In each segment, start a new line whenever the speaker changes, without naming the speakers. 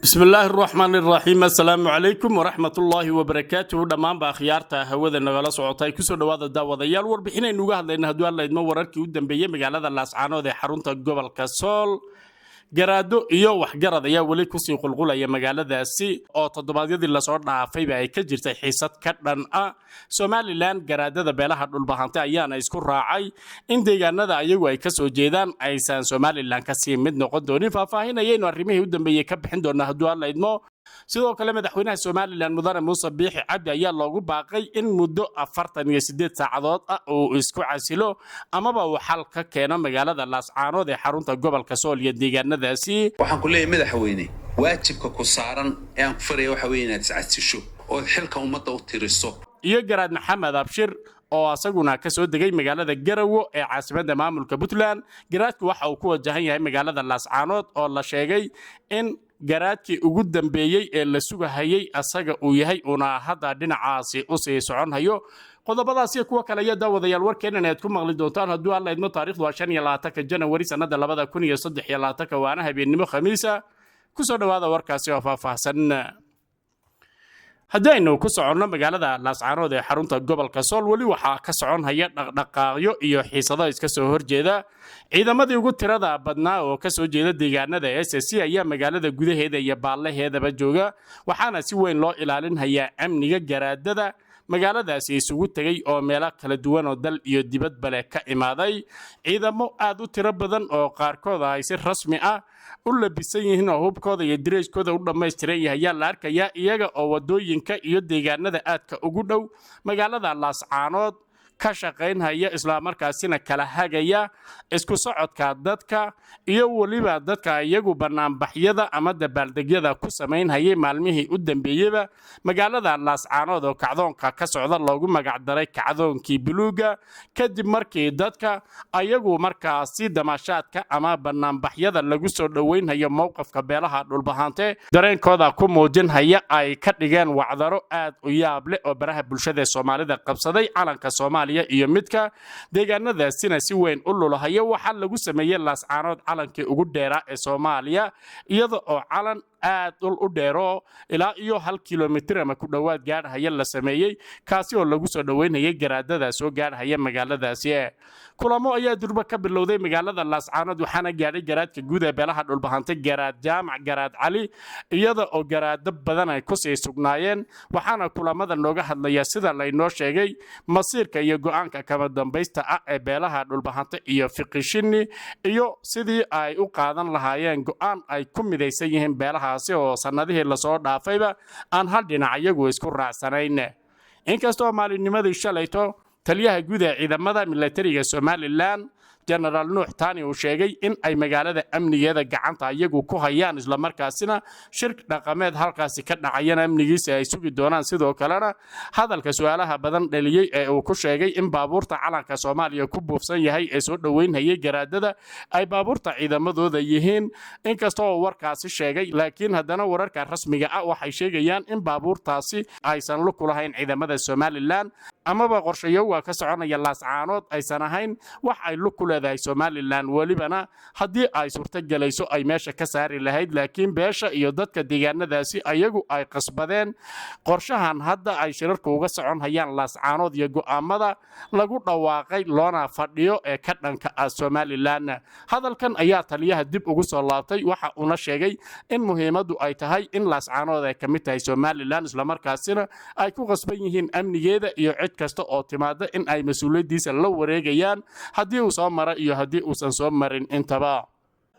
بسم الله الرحمن الرحيم السلام عليكم ورحمة الله وبركاته دمان باخيارتا هودا نغلا سocotay kusoo dhawaada daawadayaal warbixinaynu uga hadlayna haduu alla idmo wararkii u dambeeyay magaalada Laascaanood ee xarunta gobolka Sool garaado iyo waxgarad ayaa wali ku sii qulqulaya magaaladaasi oo toddobaadyadii la soo dhaafay ay ka jirtay xiisad ka dhan ah Somaliland garaadada beelaha dhulbahanta ayaana isku raacay in deegaanada ayagu ay ka soo jeedaan aysan Somaliland ka sii mid noqon doonin faahfaahinayeen arrimihii u dambeeyay ka bixin doona haduu alla idmo sidoo kale madaxweynaha Somaliland mudane Muuse Biixi Cabdi ayaa loogu baaqay in muddo 48 saacadood ah uu isku casilo amaba uu xal ka keeno magaalada Laascaanood ee xarunta gobolka Sool iyo deegaanadaasi
waxaan ku leeyahay madaxweyne waajibka ku saaran ee aan ku fariyo waxa weeye inaad iscasisho oo xilka ummadda u tiriso
iyo garaad Maxamed Abshir oo asaguna ka soo degay magaalada Garowe ee caasimadda maamulka Puntland garaadku waxa uu ku wajahan yahay magaalada Laascaanood oo la sheegay in garaadkii ugu dambeeyay ee la sugahayay asaga uu yahay una hadda dhinacaasi u sii soconhayo qodobadaasi kuwa kale ayaa daawadayaal warkeenana aad ku maqli doontaan haduu alla idmo taariikhdu waa 25 January sanada 2023 waana habeenimo Khamiisa ku soo dhawaada warkaasi oo faahfaahsan haddaynu ku soconno magaalada Laascaanood ee xarunta gobolka Sool wali waxa ka soconaya dhaqdhaqaaqyo iyo xiisado iska soo horjeeda ciidamadii ugu tirada badnaa oo ka soo jeeda deegaanada SSC ayaa magaalada gudaheeda iyo baalaheedaba jooga waxaana si weyn loo ilaalinayaa amniga garaadada magaaladaasi isugu tagay oo meelo kala duwan oo dal iyo dibadba leh ka imaaday ciidamo aad u tiro badan oo qaarkood ay si rasmi ah u labisan yihiin oo hubkooda iyo direyskooda u dhameystiran yahay ayaa la arkayaa iyaga oo wadooyinka iyo deegaanada aadka ugu dhow magaalada Laascaanood ka shaqeynaya isla markaasina kala hagaya isku socodka dadka iyo waliba dadka iyagu banaanbaxyada ama dabaaldegyada ku sameynayay maalmihii u dambeeyayba magaalada Laascaanood oo kacdoonka ka socda loogu magac daray kacdoonkii buluuga kadib markii dadka iyagu markaasi damashaadka ama banaanbaxyada lagu soo dhaweynayo mowqifka beelaha dhulbahante dareenkooda ku muujinaya ay ka dhigeen wacdaro aad u yaab leh oo baraha bulshada Soomaalida qabsaday calanka Soomaaliya iyo midka deegaanadaasina si weyn u lulahayo waxa lagu sameeyay Laascaanood calankii ugu dheeraa ee Soomaaliya iyada oo calan aad u dheero ilaa iyo 1 kiiloomitir ama ku dhawaad gaarhaya la sameeyay kaasi oo lagu soo dhaweynayay garaadada soo gaarhaya magaaladaasi kulamo ayaa durba ka bilowday magaalada Laascaanood waxaana gaaray garaadka guud ee beelaha dhulbahanta garaad jaamac garaad cali iyada oo garaado badan ay ku sii sugnaayeen waxaana kulamada nooga hadlaya sida la inoo sheegay masiirka iyo go'aanka kama dambaysta ah ee beelaha dhulbahanta iyo fiqishini iyo sidii ay u qaadan lahaayeen go'aan ay ku midaysan yihiin beelaha oo sanadihii la soo dhaafayba aan hal dhinac iyagu isku raacsanayn inkastoo maalinnimadii shalayto taliyaha guud ee ciidamada militariga Somaliland General Nuux Taani uu sheegay in ay magaalada amnigeeda gacanta iyagu ku hayaan isla markaasina shirk dhaqameed halkaasi ka dhacayana amnigiisa ay sugi doonaan sidoo kalena hadalka su'aalaha badan dhaliyay ee uu ku sheegay in baabuurta calanka Soomaaliya ku buufsan yahay ee soo dhaweynayay garaadada ay baabuurta ciidamadooda yihiin inkastoo warkaasi sheegay laakiin haddana wararka rasmiga ah waxay sheegayaan in baabuurtaasi aysan lu kulahayn ciidamada Somaliland amaba qorshayo waa ka soconaya Laascaanood aysan ahayn wax ay lu kuleedahay Somaliland walibana hadii ay suurta galayso ay meesha ka saari lahayd laakiin beesha iyo dadka deegaanadaasi ayagu ay qasbadeen qorshahan hadda ay shirarku uga soconayaan Laascaanood iyo go'aamada lagu dhawaaqay loona fadhiyo ee ka dhanka ah Somaliland hadalkan ayaa taliyaha dib ugu soo laabtay waxa uu sheegay in muhiimadu ay tahay in Laascaanood ay ka mid tahay Somaliland isla markaasina ay ku qasban yihiin amnigeeda iyo cid kasta oo timaada in ay mas'uuliyadiisa la wareegayaan hadii uu soo mara iyo hadii uusan soo marin intaba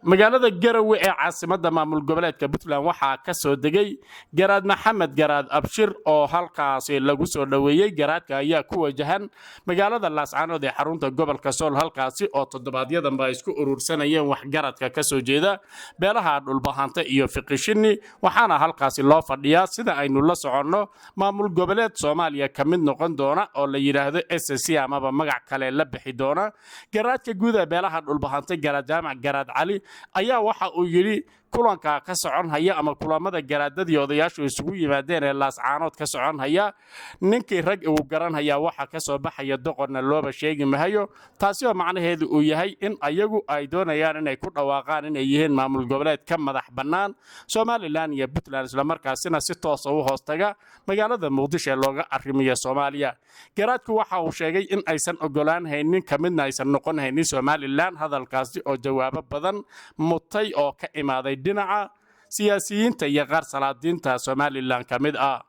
magaalada Garowe ee caasimadda maamul goboleedka Puntland waxa ka soo degay garaad Maxamed garaad Abshir oo halkaasi lagu soo dhaweeyay garaadka ayaa ku wajahan magaalada Laascaanood ee xarunta gobolka Sool halkaasi oo toddobaadyada ba isku urursanayeen wax garadka ka soo jeeda beelaha dhulbahanta iyo fiqishini waxaana halkaasi loo fadhiyaa sida aynu la soconno maamul goboleed Soomaaliya ka mid noqon doona oo la yiraahdo SSC ama magac kale la bixi doona garaadka guud ee beelaha dhulbahanta garaad jaamac garaad cali ayaa waxa uu yiri kulanka ka socon haya ama kulamada garaadadii odayaashu isugu yimaadeen ee laascaanood ka socon haya ninkii rag uu garan haya waxa ka soo baxaya doqonna looba sheegi mahayo taasi oo macnaheedu uu yahay in ayagu ay doonayaan inay ku dhawaaqaan inay yihiin maamul goboleed ka madax bannaan Somaliland iyo Puntland isla markaasina si toos ah u hoostaga magaalada Muqdisho ee looga arrimiyo Soomaaliya garaadku waxa uu sheegay in aysan ogolaan haynin kamidna aysan noqon haynin Somaliland hadalkaasi oo jawaabo badan mutay oo ka imaaday dhinaca siyaasiyiinta iyo qaar salaadiinta Somaliland kamid ah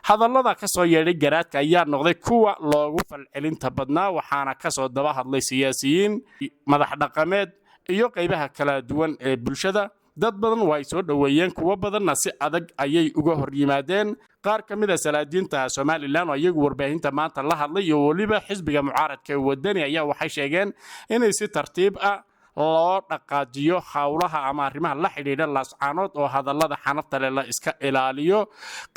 hadallada ka soo yeedhay garaadka ayaa noqday kuwa loogu falcelinta badnaa waxaana ka soo daba hadlay siyaasiyiin madax dhaqameed iyo qaybaha kala duwan ee bulshada dad badan way soo dhaweeyeen kuwa badanna si adag ayay uga hor yimaadeen qaar ka mid ah salaadiinta Somaliland oo iyagu warbaahinta maanta la hadlay iyo waliba xisbiga mucaaradka ee wadani ayaa waxay sheegeen inay si tartiib ah loo dhaqaajiyo hawlaha ama arrimaha la xidhiidha laascaanood oo hadallada xanafta leh la iska ilaaliyo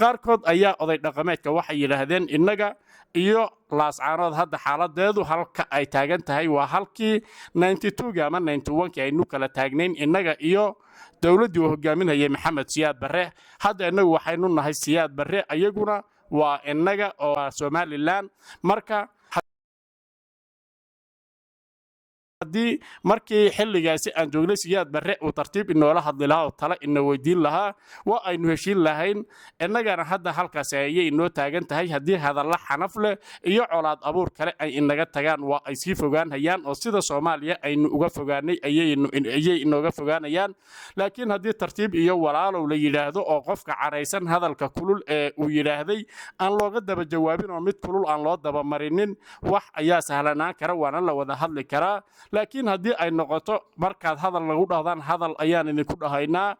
qaarkood ayaa oday dhaqameedka waxay yidhaahdeen innaga iyo laascaanood hadda xaaladeedu halka ay taagan tahay waa halkii 92 ama 91 aynu kala taagnayn innaga iyo dawladdii uu hogaaminayay Maxamed Siyaad Barre hadda innagu waxaynu nahay Siyaad Barre ayaguna waa innaga oo Somaliland marka haddii markii xilligaasi aan joognay Siyaad Barre uu tartiib inoola hadli lahaa oo tala ina weydiin lahaa waa aynu heshiin lahayn innagana hadda halkaas ayay inoo taagan tahay haddii hadalla xanaf leh iyo colaad abuur kale ay inaga tagaan waa ay sii fogaanayaan oo sida Soomaaliya aynu uga fogaanay ayay inooga fogaanayaan laakiin haddii tartiib iyo walaalow la yiraahdo oo qofka caraysan hadalka kulul ee uu yiraahday aan looga daba jawaabin oo mid kulul aan loo daba marinin wax ayaa sahlanaan kara waana la wada hadli karaa laakiin haddii ay noqoto markaad hadal lagu dhahdaan hadal ayaan idinku dhahaynaa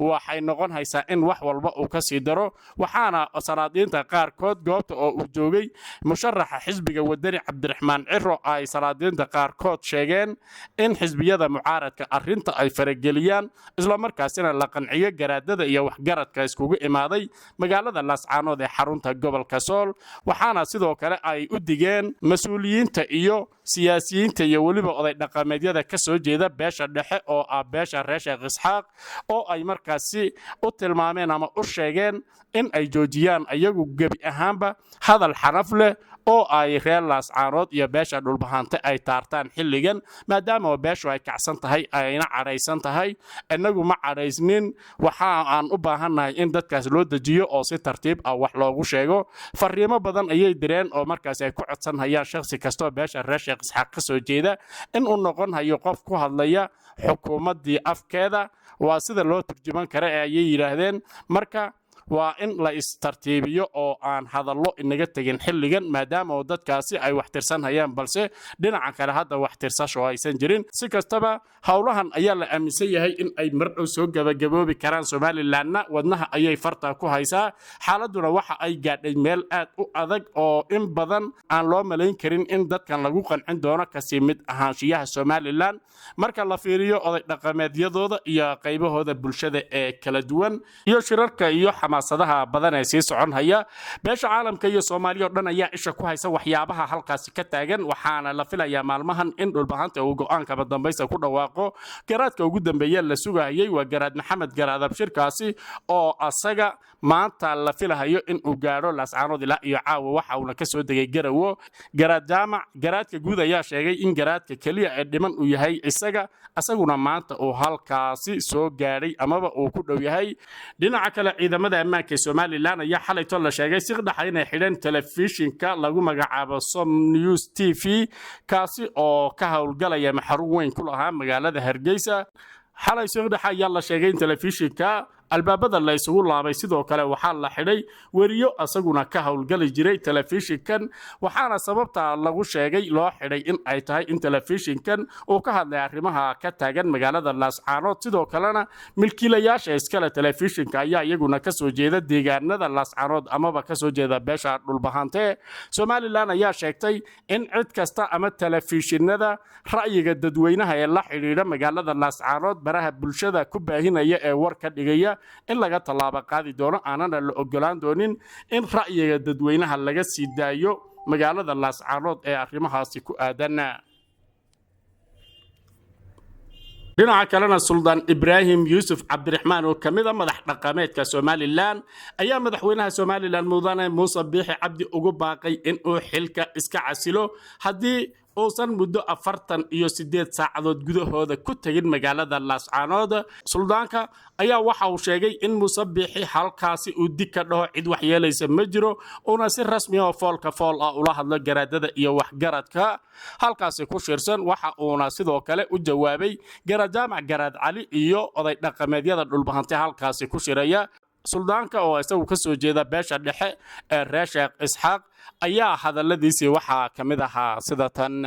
waxay noqon haysaa in wax walba uu ka sii daro waxaana salaadiinta qaarkood goobta oo uu joogay musharaxa xisbiga wadani Cabdiraxmaan Ciro ay salaadiinta qaarkood sheegeen in xisbiyada mucaaradka arrinta ay farageliyaan isla markaasina la qanciyo garaadada iyo waxgaradka iskugu imaaday magaalada Laascaanood ee xarunta gobolka Sool waxaana sidoo kale ay u digeen mas'uuliyiinta iyo siyaasiyiinta iyo waliba oday dhaqameedyada ka soo jeeda beesha dhexe oo ah beesha reer Sheekh Isxaaq oo ay markaasi u tilmaameen ama u sheegeen in ay joojiyaan ayagu gabi ahaanba hadal xaraf leh oo ay reer Laascaanood iyo beesha dhulbahante ay taartaan xilligan maadaama beeshu ay kacsan tahay ayna caraysan tahay inagu ma caraysnin waxa aan u baahanahay in dadkaas loo dajiyo oo si tartiib ah wax loogu sheego fariimo badan ayay direen oo markaas ay ku codsan hayaan shakhsi kasto beesha reer Sheekh Isxaaq ka soo jeeda in uu noqon hayo qof ku hadlaya xukuumadii afkeeda waa sida loo turjuman karo ee ay yiraahdeen marka waa in la istartiibiyo oo aan hadallo inaga tagin xilligan maadaama dadkaasi ay wax tirsan hayaan balse dhinaca kale hadda wax tirsasho aysan jirin si kastaba hawlahan ayaa la aaminsan yahay in ay mar dhow soo gabagaboobi karaan Somalilandna wadnaha ayay farta ku haysaa xaaladuna waxa ay gaadhay meel aad u adag oo in badan aan loo malayn karin in dadkan lagu qancin doono kasi mid ahaanshiyaha Somaliland marka la fiiriyo oday dhaqameedyadooda iyo qaybahooda bulshada ee kala duwan iyo shirarka iyo sadaha badan ee sii socon haya beesha caalamka iyo Soomaaliya oo dhan ayaa isha ku haysa waxyaabaha halkaas ka taagan waxaana la filayaa maalmahan in dhulbahanta uu go'aanka dambaysa ku dhawaaqo garaadka ugu dambeeyay la sugayay waa garaad Maxamed Garaad Abshirkaasi oo asaga maanta la filayo in uu gaaro Laascaanood ilaa iyo caawa waxa uu ka soo degay Garawo garaad jaamac garaadka guud ayaa sheegay in garaadka kaliya ee dhiman uu yahay asaguna maanta uu halkaasi soo gaaray amaba uu ku dhow yahay dhinaca kale ciidamada ammaanka Somaliland ayaa xalay tol la sheegay si dhaxay inay xidhan telefishinka lagu magacaabo Som News TV kaasi oo ka hawlgalaya maxarun weyn ku lahaa magaalada Hargeysa xalay si dhaxay ayaa la sheegay in telefishinka albaabada la isugu laabay sidoo kale waxa la xidhay wariyo asaguna ka hawlgali jiray telefishinkan waxaana sababta lagu sheegay loo xidhay in ay tahay in telefishinkan uu ka hadlay arrimaha ka taagan magaalada Laascaanood sidoo kalena milkiilayaasha iskala telefishinka ayaa iyaguna ka soo jeeda deegaanada Laascaanood amaba ka soo jeeda beesha dhulbahante Somaliland ayaa sheegtay in cid kasta ama telefishinada ra'yiga dadweynaha ee la xiriira magaalada Laascaanood baraha bulshada ku baahinaya ee war ka dhigaya in laga talaabo qaadi doono aanana la ogolaan doonin in ra'yiga dadweynaha laga sii daayo magaalada Laascaanood ee arrimahaasi ku aadan dhinaca kalena suldaan ibraahim yuusuf cabdiraxmaan oo ka mid ah madax dhaqameedka somalilan ayaa madaxweynaha somalilan mudane muuse biixi cabdi ugu baaqay inuu xilka iska casilo haddii uusan muddo 48 saacadood gudahooda ku tagin magaalada laascaanood. suldaanka ayaa waxa uu sheegay in muuse biixi halkaasi uu dig ka dhaho cid wax yeelaysa ma jiro una si rasmi ah oo foolka fool ah ula hadlo garaadada iyo waxgaradka halkaasi ku shirsan. waxa uuna sidoo kale u jawaabay jaamac garaad cali iyo oday dhaqameedyada dhulbahantay halkaasi ku shiraya. suldaanka oo isagu ka soo jeeda beesha dhexe ee reer sheekh isxaaq ayaa hadalladiisii waxaa ka mid ahaa sida tan.